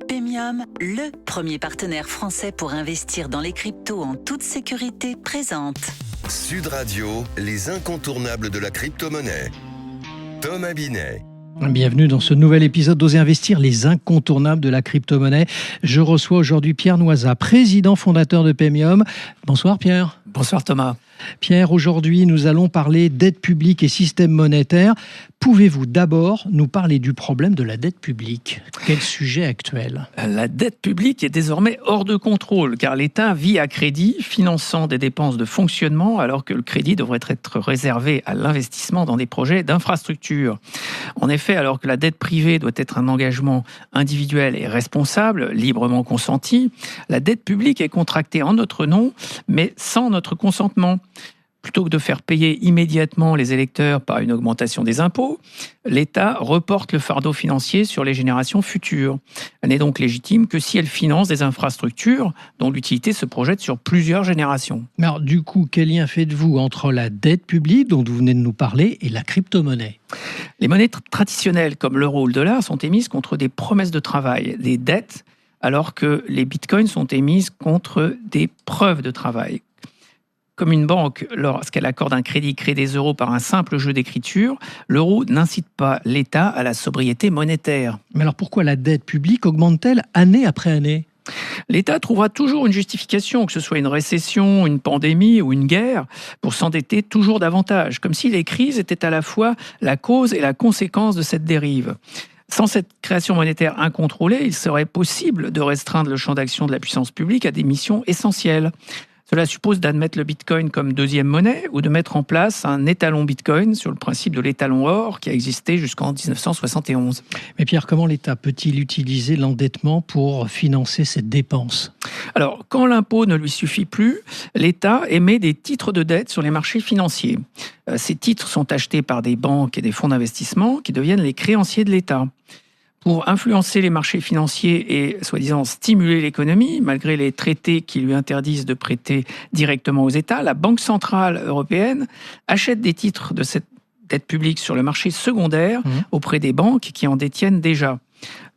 Pemium, le premier partenaire français pour investir dans les cryptos en toute sécurité, présente Sud Radio, les incontournables de la crypto-monnaie. Thomas Binet. Bienvenue dans ce nouvel épisode d'Oser Investir, les incontournables de la crypto-monnaie. Je reçois aujourd'hui Pierre Noisat, président fondateur de Pemium. Bonsoir Pierre. Bonsoir Thomas. Pierre, aujourd'hui nous allons parler dette publique et système monétaire. Pouvez-vous d'abord nous parler du problème de la dette publique ? Quel sujet actuel ? La dette publique est désormais hors de contrôle car l'État vit à crédit, finançant des dépenses de fonctionnement alors que le crédit devrait être réservé à l'investissement dans des projets d'infrastructure. En effet, alors que la dette privée doit être un engagement individuel et responsable, librement consenti, la dette publique est contractée en notre nom, mais sans notre consentement. Plutôt que de faire payer immédiatement les électeurs par une augmentation des impôts, l'État reporte le fardeau financier sur les générations futures. Elle n'est donc légitime que si elle finance des infrastructures dont l'utilité se projette sur plusieurs générations. Mais alors, du coup, quel lien faites-vous entre la dette publique dont vous venez de nous parler et la crypto-monnaie ? Les monnaies traditionnelles comme l'euro ou le dollar sont émises contre des promesses de travail, des dettes, alors que les bitcoins sont émises contre des preuves de travail. Comme une banque, lorsqu'elle accorde un crédit, crée des euros par un simple jeu d'écriture, l'euro n'incite pas l'État à la sobriété monétaire. Mais alors pourquoi la dette publique augmente-t-elle année après année ? L'État trouvera toujours une justification, que ce soit une récession, une pandémie ou une guerre, pour s'endetter toujours davantage, comme si les crises étaient à la fois la cause et la conséquence de cette dérive. Sans cette création monétaire incontrôlée, il serait possible de restreindre le champ d'action de la puissance publique à des missions essentielles. Cela suppose d'admettre le bitcoin comme deuxième monnaie ou de mettre en place un étalon bitcoin sur le principe de l'étalon or qui a existé jusqu'en 1971. Mais Pierre, comment l'État peut-il utiliser l'endettement pour financer cette dépense ? Alors, quand l'impôt ne lui suffit plus, l'État émet des titres de dette sur les marchés financiers. Ces titres sont achetés par des banques et des fonds d'investissement qui deviennent les créanciers de l'État. Pour influencer les marchés financiers et, soi-disant, stimuler l'économie, malgré les traités qui lui interdisent de prêter directement aux États, la Banque centrale européenne achète des titres de cette dette publique sur le marché secondaire auprès des banques qui en détiennent déjà.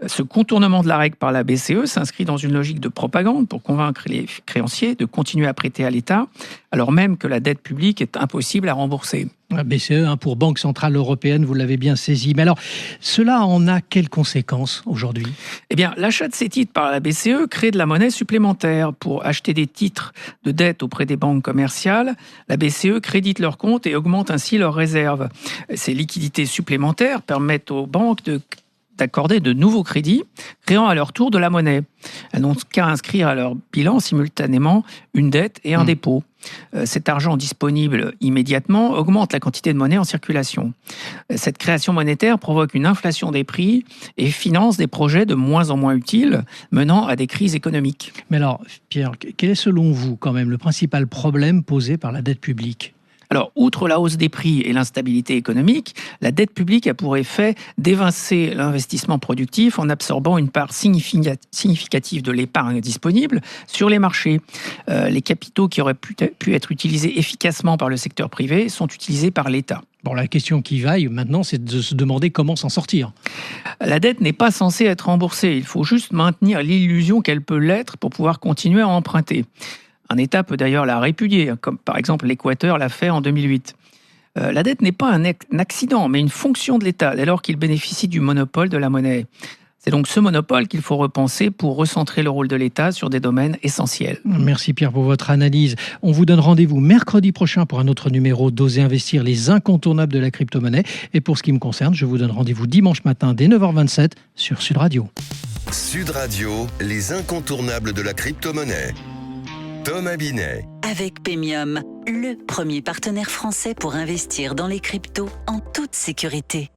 Ce contournement de la règle par la BCE s'inscrit dans une logique de propagande pour convaincre les créanciers de continuer à prêter à l'État, alors même que la dette publique est impossible à rembourser. La BCE, pour Banque Centrale Européenne, vous l'avez bien saisi. Mais alors, cela en a quelles conséquences aujourd'hui ? Eh bien, l'achat de ces titres par la BCE crée de la monnaie supplémentaire. Pour acheter des titres de dette auprès des banques commerciales, la BCE crédite leurs comptes et augmente ainsi leurs réserves. Ces liquidités supplémentaires permettent aux banques d'accorder de nouveaux crédits, créant à leur tour de la monnaie. Elles n'ont qu'à inscrire à leur bilan simultanément une dette et un dépôt. Cet argent disponible immédiatement augmente la quantité de monnaie en circulation. Cette création monétaire provoque une inflation des prix et finance des projets de moins en moins utiles, menant à des crises économiques. Mais alors, Pierre, quel est selon vous quand même le principal problème posé par la dette publique ? Alors, outre la hausse des prix et l'instabilité économique, la dette publique a pour effet d'évincer l'investissement productif en absorbant une part significative de l'épargne disponible sur les marchés. Les capitaux qui auraient pu être utilisés efficacement par le secteur privé sont utilisés par l'État. Bon, la question qui vaille maintenant, c'est de se demander comment s'en sortir. La dette n'est pas censée être remboursée. Il faut juste maintenir l'illusion qu'elle peut l'être pour pouvoir continuer à emprunter. Un État peut d'ailleurs la répudier, comme par exemple l'Équateur l'a fait en 2008. La dette n'est pas un accident, mais une fonction de l'État, dès lors qu'il bénéficie du monopole de la monnaie. C'est donc ce monopole qu'il faut repenser pour recentrer le rôle de l'État sur des domaines essentiels. Merci Pierre pour votre analyse. On vous donne rendez-vous mercredi prochain pour un autre numéro d'Oser Investir, les incontournables de la crypto-monnaie. Et pour ce qui me concerne, je vous donne rendez-vous dimanche matin dès 9h27 sur Sud Radio. Sud Radio, les incontournables de la crypto-monnaie. Thomas Binet. avec Pemium, le premier partenaire français pour investir dans les cryptos en toute sécurité.